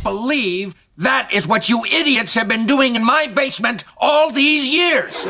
can't believe that is what you idiots have been doing in my basement all these years.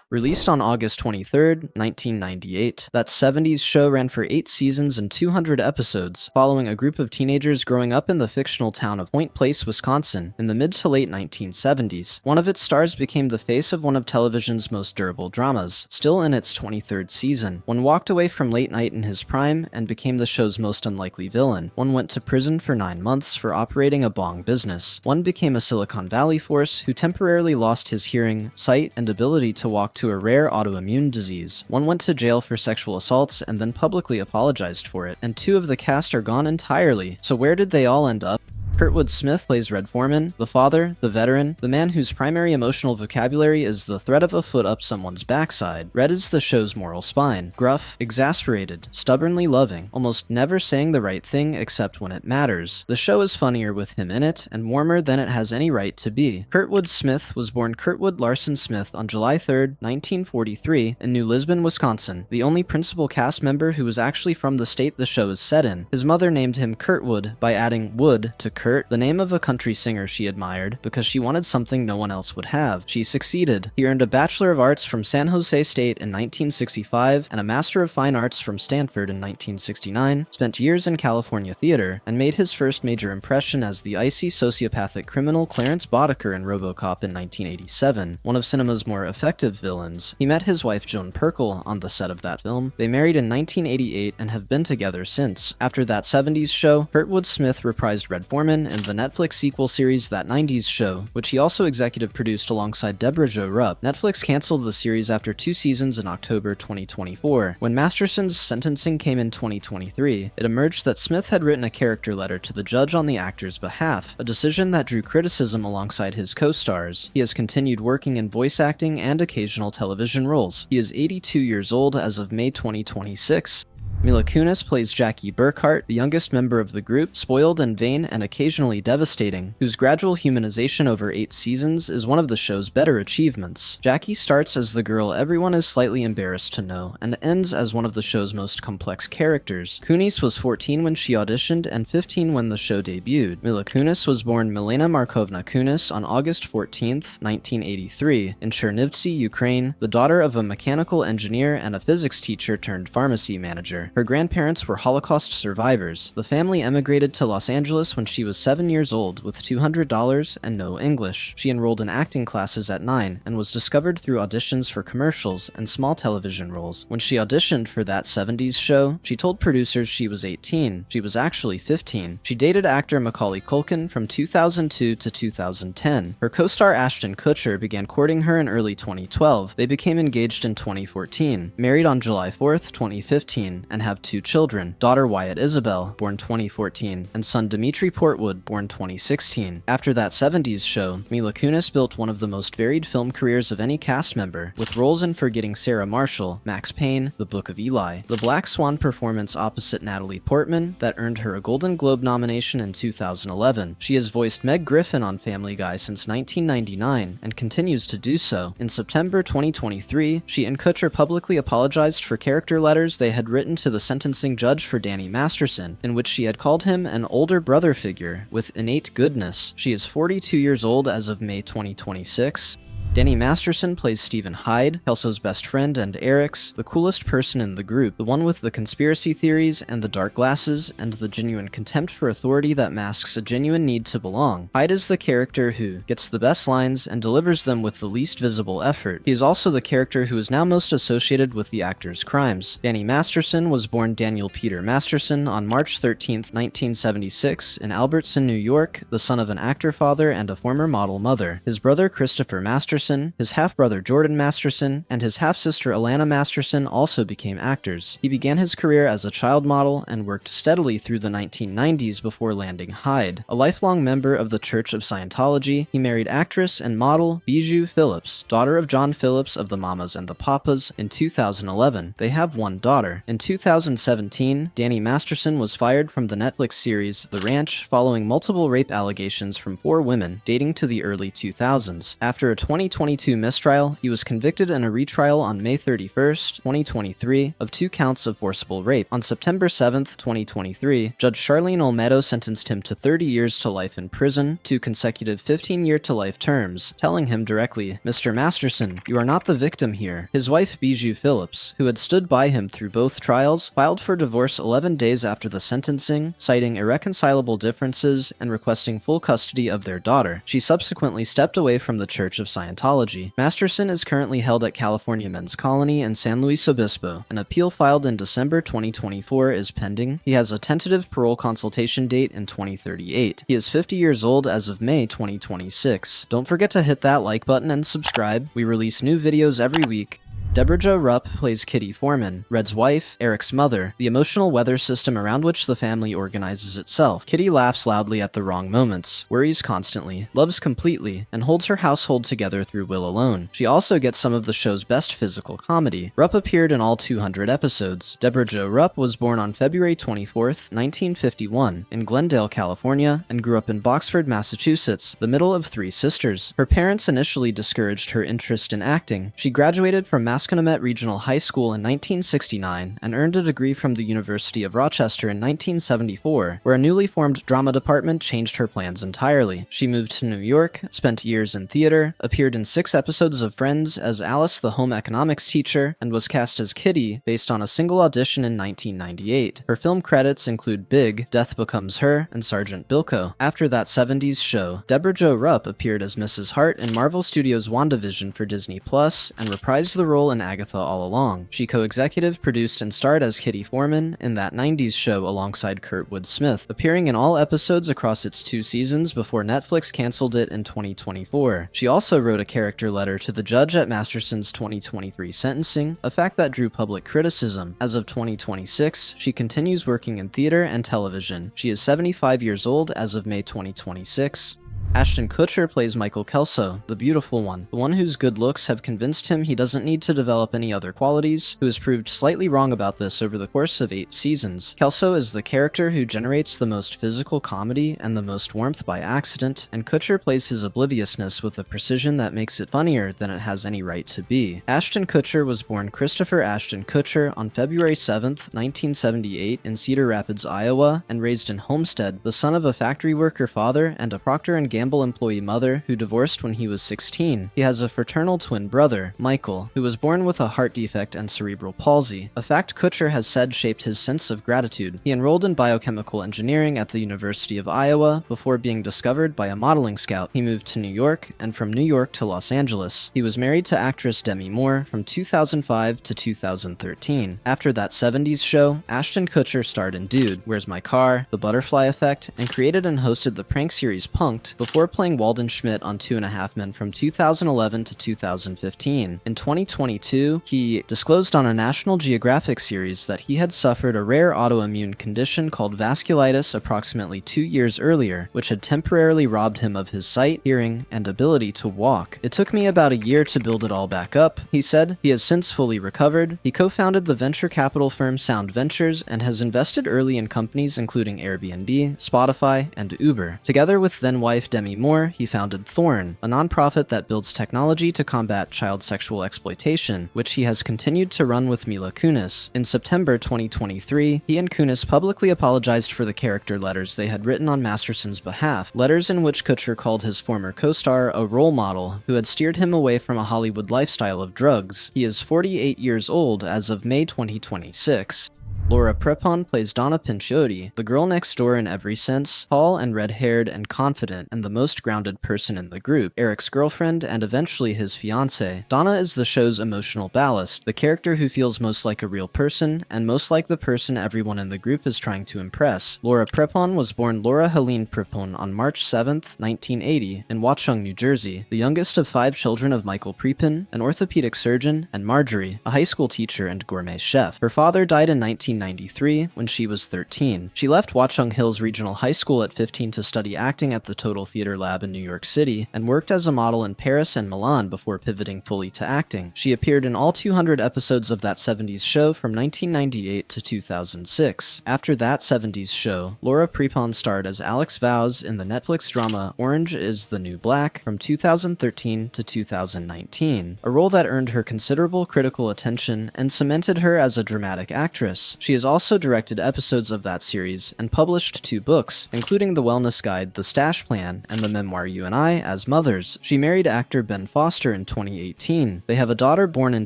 Released on August 23rd, 1998, that 70's show ran for 8 seasons and 200 episodes, following a group of teenagers growing up in the fictional town of Point Place, Wisconsin, in the mid to late 1970s. One of its stars became the face of one of television's most durable dramas, still in its 23rd season. One walked away from late night in his prime and became the show's most unlikely villain. One went to prison for 9 months for operating a bong business. One became a Silicon Valley force who temporarily lost his hearing, sight, and ability to walk to a rare autoimmune disease. One went to jail for sexual assaults and then publicly apologized for it, and 2 of the cast are gone entirely. So where did they all end up? Kurtwood Smith plays Red Foreman, the father, the veteran, the man whose primary emotional vocabulary is the threat of a foot up someone's backside. Red is the show's moral spine, gruff, exasperated, stubbornly loving, almost never saying the right thing except when it matters. The show is funnier with him in it, and warmer than it has any right to be. Kurtwood Smith was born Kurtwood Larson Smith on July 3rd, 1943, in New Lisbon, Wisconsin, the only principal cast member who was actually from the state the show is set in. His mother named him Kurtwood by adding wood to Kurt, the name of a country singer she admired, because she wanted something no one else would have. She succeeded. He earned a Bachelor of Arts from San Jose State in 1965 and a Master of Fine Arts from Stanford in 1969, spent years in California theater, and made his first major impression as the icy sociopathic criminal Clarence Boddicker in RoboCop in 1987, one of cinema's more effective villains. He met his wife Joan Perkle on the set of that film. They married in 1988 and have been together since. After that 70's show, Kurtwood Smith reprised Red Foreman in the Netflix sequel series That 90's Show, which he also executive produced alongside Deborah Jo Rupp. Netflix canceled the series after 2 seasons in October 2024. When Masterson's sentencing came in 2023, it emerged that Smith had written a character letter to the judge on the actor's behalf, a decision that drew criticism alongside his co-stars. He has continued working in voice acting and occasional television roles. He is 82 years old as of May 2026. Mila Kunis plays Jackie Burkhart, the youngest member of the group, spoiled and vain and occasionally devastating, whose gradual humanization over 8 seasons is one of the show's better achievements. Jackie starts as the girl everyone is slightly embarrassed to know, and ends as one of the show's most complex characters. Kunis was 14 when she auditioned and 15 when the show debuted. Mila Kunis was born Milena Markovna Kunis on August 14, 1983, in Chernivtsi, Ukraine, the daughter of a mechanical engineer and a physics teacher turned pharmacy manager. Her grandparents were Holocaust survivors. The family emigrated to Los Angeles when she was 7 years old with $200 and no English. She enrolled in acting classes at 9 and was discovered through auditions for commercials and small television roles. When she auditioned for That 70's Show, she told producers she was 18. She was actually 15. She dated actor Macaulay Culkin from 2002 to 2010. Her co-star Ashton Kutcher began courting her in early 2012. They became engaged in 2014, married on July 4th, 2015, and have 2 children, daughter Wyatt Isabel, born 2014, and son Dimitri Portwood, born 2016. After That 70's Show, Mila Kunis built one of the most varied film careers of any cast member, with roles in Forgetting Sarah Marshall, Max Payne, The Book of Eli, the Black Swan performance opposite Natalie Portman that earned her a Golden Globe nomination in 2011. She has voiced Meg Griffin on Family Guy since 1999, and continues to do so. In September 2023, she and Kutcher publicly apologized for character letters they had written to the sentencing judge for Danny Masterson, in which she had called him an older brother figure with innate goodness. She is 42 years old as of May 2026. Danny Masterson plays Stephen Hyde, Kelso's best friend and Eric's, the coolest person in the group, the one with the conspiracy theories and the dark glasses and the genuine contempt for authority that masks a genuine need to belong. Hyde is the character who gets the best lines and delivers them with the least visible effort. He is also the character who is now most associated with the actor's crimes. Danny Masterson was born Daniel Peter Masterson on March 13, 1976, in Albertson, New York, the son of an actor father and a former model mother. His brother Christopher Masterson, his half-brother Jordan Masterson, and his half-sister Alana Masterson also became actors. He began his career as a child model and worked steadily through the 1990s before landing Hyde. A lifelong member of the Church of Scientology, he married actress and model Bijou Phillips, daughter of John Phillips of the Mamas and the Papas, in 2011. They have 1 daughter. In 2017, Danny Masterson was fired from the Netflix series The Ranch following multiple rape allegations from 4 women dating to the early 2000s. After a 2020 2022 mistrial, he was convicted in a retrial on May 31st, 2023, of 2 counts of forcible rape. On September 7th, 2023, Judge Charlene Olmedo sentenced him to 30 years to life in prison, 2 consecutive 15-year-to-life terms, telling him directly, "Mr. Masterson, you are not the victim here." His wife Bijou Phillips, who had stood by him through both trials, filed for divorce 11 days after the sentencing, citing irreconcilable differences and requesting full custody of their daughter. She subsequently stepped away from the Church of Scientology. Masterson is currently held at California Men's Colony in San Luis Obispo. An appeal filed in December 2024 is pending. He has a tentative parole consultation date in 2038. He is 50 years old as of May 2026. Don't forget to hit that like button and subscribe. We release new videos every week. Deborah Jo Rupp plays Kitty Foreman, Red's wife, Eric's mother, the emotional weather system around which the family organizes itself. Kitty laughs loudly at the wrong moments, worries constantly, loves completely, and holds her household together through will alone. She also gets some of the show's best physical comedy. Rupp appeared in all 200 episodes. Deborah Jo Rupp was born on February 24th, 1951, in Glendale, California, and grew up in Boxford, Massachusetts, the middle of 3 sisters. Her parents initially discouraged her interest in acting. She graduated from Masconomet Regional High School in 1969 and earned a degree from the University of Rochester in 1974, where a newly formed drama department changed her plans entirely. She moved to New York, spent years in theater, appeared in 6 episodes of Friends as Alice the home economics teacher, and was cast as Kitty based on a single audition in 1998. Her film credits include Big, Death Becomes Her, and Sergeant Bilko. After that 70's show, Deborah Jo Rupp appeared as Mrs. Hart in Marvel Studios' WandaVision for Disney Plus and reprised the role in Agatha All Along. She co-executive produced and starred as Kitty Foreman in that 90's show alongside Kurtwood Smith, appearing in all episodes across its 2 seasons before Netflix canceled it in 2024. She also wrote a character letter to the judge at Masterson's 2023 sentencing, a fact that drew public criticism. As of 2026, she continues working in theater and television. She is 75 years old as of May 2026. Ashton Kutcher plays Michael Kelso, the beautiful one, the one whose good looks have convinced him he doesn't need to develop any other qualities, who has proved slightly wrong about this over the course of 8 seasons. Kelso is the character who generates the most physical comedy and the most warmth by accident, and Kutcher plays his obliviousness with a precision that makes it funnier than it has any right to be. Ashton Kutcher was born Christopher Ashton Kutcher on February 7th, 1978 in Cedar Rapids, Iowa, and raised in Homestead, the son of a factory worker father and a Procter & Gamble employee mother who divorced when he was 16. He has a fraternal twin brother, Michael, who was born with a heart defect and cerebral palsy, a fact Kutcher has said shaped his sense of gratitude. He enrolled in biochemical engineering at the University of Iowa before being discovered by a modeling scout. He moved to New York, and from New York to Los Angeles. He was married to actress Demi Moore from 2005 to 2013. After that 70's show, Ashton Kutcher starred in Dude, Where's My Car, The Butterfly Effect, and created and hosted the prank series Punk'd before playing Walden Schmidt on 2.5 Men from 2011 to 2015. In 2022, he disclosed on a National Geographic series that he had suffered a rare autoimmune condition called vasculitis approximately 2 years earlier, which had temporarily robbed him of his sight, hearing, and ability to walk. "It took me about a year to build it all back up," he said. He has since fully recovered. He co-founded the venture capital firm Sound Ventures and has invested early in companies including Airbnb, Spotify, and Uber. Together with then-wife Demi Moore, he founded Thorn, a nonprofit that builds technology to combat child sexual exploitation, which he has continued to run with Mila Kunis. In September 2023, he and Kunis publicly apologized for the character letters they had written on Masterson's behalf, letters in which Kutcher called his former co-star a role model who had steered him away from a Hollywood lifestyle of drugs. He is 48 years old as of May 2026. Laura Prepon plays Donna Pinciotti, the girl next door in every sense, tall and red-haired and confident, and the most grounded person in the group, Eric's girlfriend and eventually his fiancé. Donna is the show's emotional ballast, the character who feels most like a real person, and most like the person everyone in the group is trying to impress. Laura Prepon was born Laura Helene Prepon on March 7th, 1980, in Watchung, New Jersey, the youngest of 5 children of Michael Prepon, an orthopedic surgeon, and Marjorie, a high school teacher and gourmet chef. Her father died in 1990 1993 when she was 13. She left Watchung Hills Regional High School at 15 to study acting at the Total Theater Lab in New York City, and worked as a model in Paris and Milan before pivoting fully to acting. She appeared in all 200 episodes of That 70's Show from 1998 to 2006. After That 70's Show, Laura Prepon starred as Alex Vows in the Netflix drama Orange is the New Black from 2013 to 2019, a role that earned her considerable critical attention and cemented her as a dramatic actress. She has also directed episodes of that series and published 2 books, including the wellness guide The Stash Plan and the memoir You and I as Mothers. She married actor Ben Foster in 2018. They have a daughter born in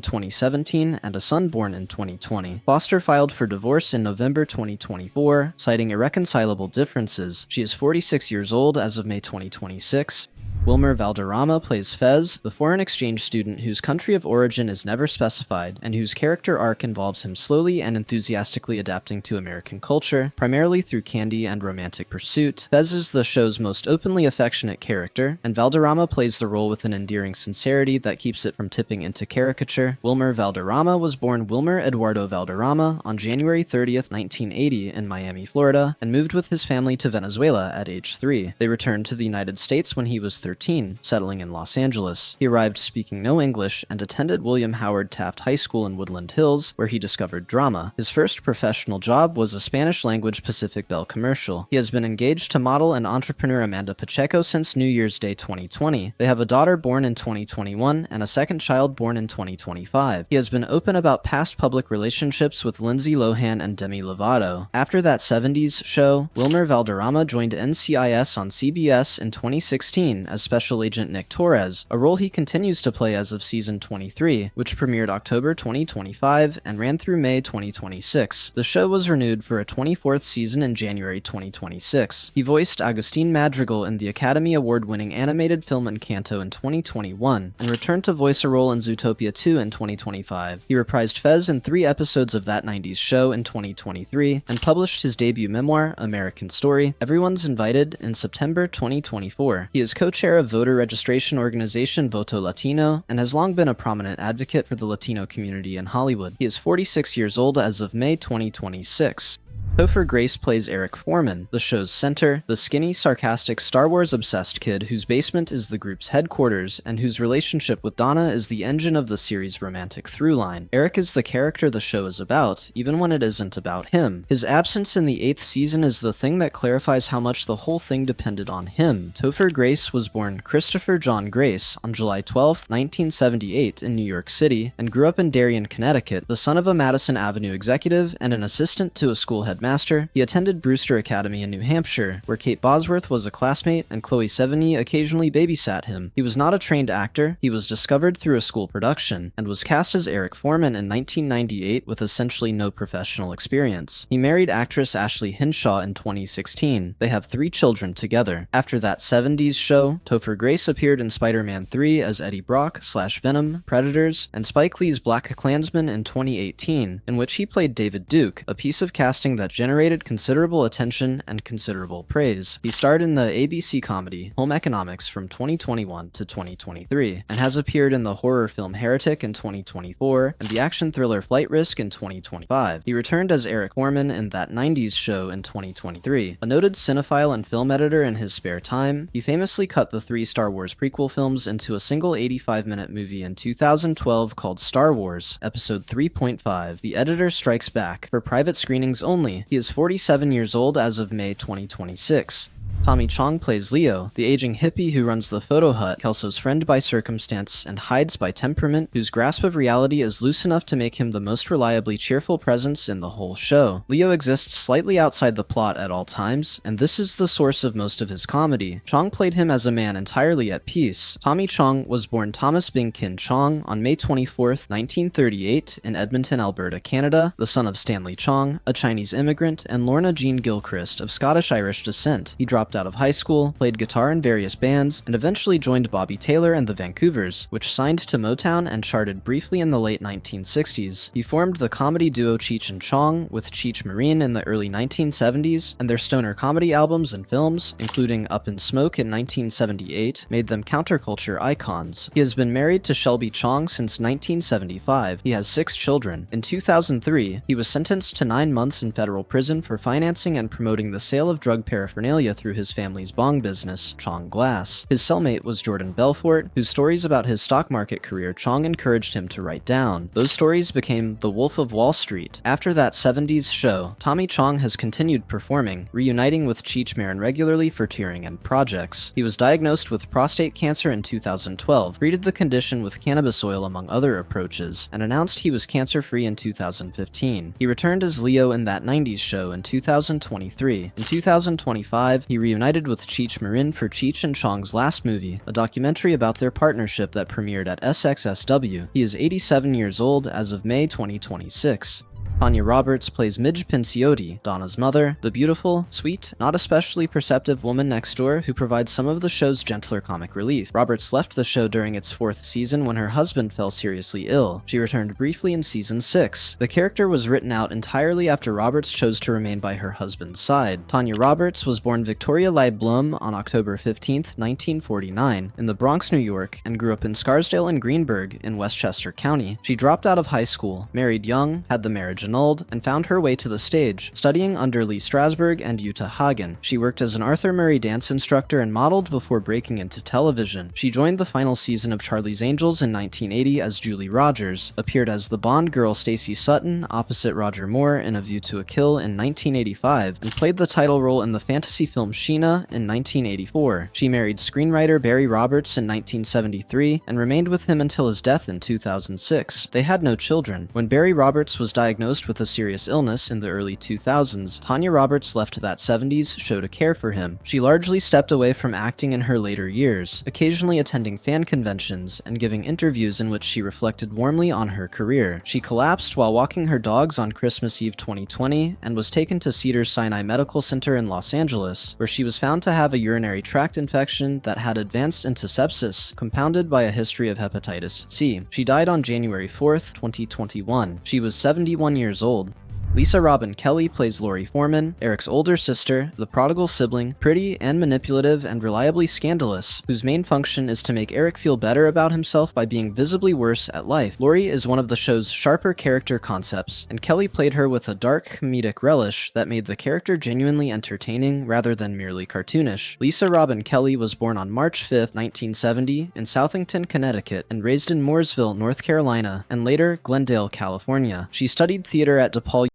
2017 and a son born in 2020. Foster filed for divorce in November 2024, citing irreconcilable differences. She is 46 years old as of May 2026. Wilmer Valderrama plays Fez, the foreign exchange student whose country of origin is never specified, and whose character arc involves him slowly and enthusiastically adapting to American culture, primarily through candy and romantic pursuit. Fez is the show's most openly affectionate character, and Valderrama plays the role with an endearing sincerity that keeps it from tipping into caricature. Wilmer Valderrama was born Wilmer Eduardo Valderrama on January 30th, 1980 in Miami, Florida, and moved with his family to Venezuela at age 3. They returned to the United States when he was 13, settling in Los Angeles. He arrived speaking no English and attended William Howard Taft High School in Woodland Hills, where he discovered drama. His first professional job was a Spanish-language Pacific Bell commercial. He has been engaged to model and entrepreneur Amanda Pacheco since New Year's Day 2020. They have a daughter born in 2021 and a second child born in 2025. He has been open about past public relationships with Lindsay Lohan and Demi Lovato. After That 70's Show, Wilmer Valderrama joined NCIS on CBS in 2016 as Special Agent Nick Torres, a role he continues to play as of season 23, which premiered October 2025 and ran through May 2026. The show was renewed for a 24th season in January 2026. He voiced Agustin Madrigal in the Academy Award-winning animated film Encanto in 2021, and returned to voice a role in Zootopia 2 in 2025. He reprised Fez in 3 episodes of That 90's Show in 2023, and published his debut memoir, American Story, Everyone's Invited, in September 2024. He is co-chair of voter registration organization Voto Latino, and has long been a prominent advocate for the Latino community in Hollywood. He is 46 years old as of May 2026. Topher Grace plays Eric Foreman, the show's center, the skinny, sarcastic, Star Wars-obsessed kid whose basement is the group's headquarters, and whose relationship with Donna is the engine of the series' romantic through-line. Eric is the character the show is about, even when it isn't about him. His absence in the 8th season is the thing that clarifies how much the whole thing depended on him. Topher Grace was born Christopher John Grace on July 12, 1978 in New York City, and grew up in Darien, Connecticut, the son of a Madison Avenue executive and an assistant to a school headmaster. He attended Brewster Academy in New Hampshire, where Kate Bosworth was a classmate and Chloe Sevigny occasionally babysat him. He was not a trained actor. He was discovered through a school production, and was cast as Eric Foreman in 1998 with essentially no professional experience. He married actress Ashley Hinshaw in 2016. They have 3 children together. After That 70's Show, Topher Grace appeared in Spider-Man 3 as Eddie Brock/Venom, Predators, and Spike Lee's Black Klansman in 2018, in which he played David Duke, a piece of casting that generated considerable attention and considerable praise. He starred in the ABC comedy Home Economics from 2021 to 2023, and has appeared in the horror film Heretic in 2024 and the action thriller Flight Risk in 2025. He returned as Eric Foreman in That 90's Show in 2023. A noted cinephile and film editor in his spare time, he famously cut the 3 Star Wars prequel films into a single 85-minute movie in 2012 called Star Wars, Episode 3.5, The Editor Strikes Back, for private screenings only. He is 47 years old as of May 2026. Tommy Chong plays Leo, the aging hippie who runs the photo hut, Kelso's friend by circumstance and hides by temperament, whose grasp of reality is loose enough to make him the most reliably cheerful presence in the whole show. Leo exists slightly outside the plot at all times, and this is the source of most of his comedy. Chong played him as a man entirely at peace. Tommy Chong was born Thomas Bing Kin Chong on May 24, 1938, in Edmonton, Alberta, Canada, the son of Stanley Chong, a Chinese immigrant, and Lorna Jean Gilchrist of Scottish-Irish descent. He dropped dropped out of high school, played guitar in various bands, and eventually joined Bobby Taylor and the Vancouvers, which signed to Motown and charted briefly in the late 1960s. He formed the comedy duo Cheech and Chong with Cheech Marine in the early 1970s, and their stoner comedy albums and films, including Up in Smoke in 1978, made them counterculture icons. He has been married to Shelby Chong since 1975. He has 6 children. In 2003, he was sentenced to 9 months in federal prison for financing and promoting the sale of drug paraphernalia through his family's bong business, Chong Glass. His cellmate was Jordan Belfort, whose stories about his stock market career Chong encouraged him to write down. Those stories became The Wolf of Wall Street. After that 70s show, Tommy Chong has continued performing, reuniting with Cheech Marin regularly for touring and projects. He was diagnosed with prostate cancer in 2012, treated the condition with cannabis oil among other approaches, and announced he was cancer-free in 2015. He returned as Leo in That 90s Show in 2023. In 2025, he reunited with Cheech Marin for Cheech and Chong's Last Movie, a documentary about their partnership that premiered at SXSW. He is 87 years old as of May 2026. Tanya Roberts plays Midge Pinciotti, Donna's mother, the beautiful, sweet, not especially perceptive woman next door who provides some of the show's gentler comic relief. Roberts left the show during its 4th season when her husband fell seriously ill. She returned briefly in season 6. The character was written out entirely after Roberts chose to remain by her husband's side. Tanya Roberts was born Victoria Leigh Blum on October 15, 1949, in the Bronx, New York, and grew up in Scarsdale and Greenburgh in Westchester County. She dropped out of high school, married young, had the marriage annulled, and found her way to the stage, studying under Lee Strasberg and Uta Hagen. She worked as an Arthur Murray dance instructor and modeled before breaking into television. She joined the final season of Charlie's Angels in 1980 as Julie Rogers, appeared as the Bond girl Stacey Sutton opposite Roger Moore in A View to a Kill in 1985, and played the title role in the fantasy film Sheena in 1984. She married screenwriter Barry Roberts in 1973 and remained with him until his death in 2006. They had no children. When Barry Roberts was diagnosed with a serious illness in the early 2000s, Tanya Roberts left That 70s Show to care for him. She largely stepped away from acting in her later years, occasionally attending fan conventions and giving interviews in which she reflected warmly on her career. She collapsed while walking her dogs on Christmas Eve 2020 and was taken to Cedars-Sinai Medical Center in Los Angeles, where she was found to have a urinary tract infection that had advanced into sepsis, compounded by a history of hepatitis C. She died on January 4th, 2021. She was 71 years old. Lisa Robin Kelly plays Lori Foreman, Eric's older sister, the prodigal sibling, pretty and manipulative and reliably scandalous, whose main function is to make Eric feel better about himself by being visibly worse at life. Lori is one of the show's sharper character concepts, and Kelly played her with a dark comedic relish that made the character genuinely entertaining rather than merely cartoonish. Lisa Robin Kelly was born on March 5, 1970, in Southington, Connecticut, and raised in Mooresville, North Carolina, and later Glendale, California. She studied theater at DePaul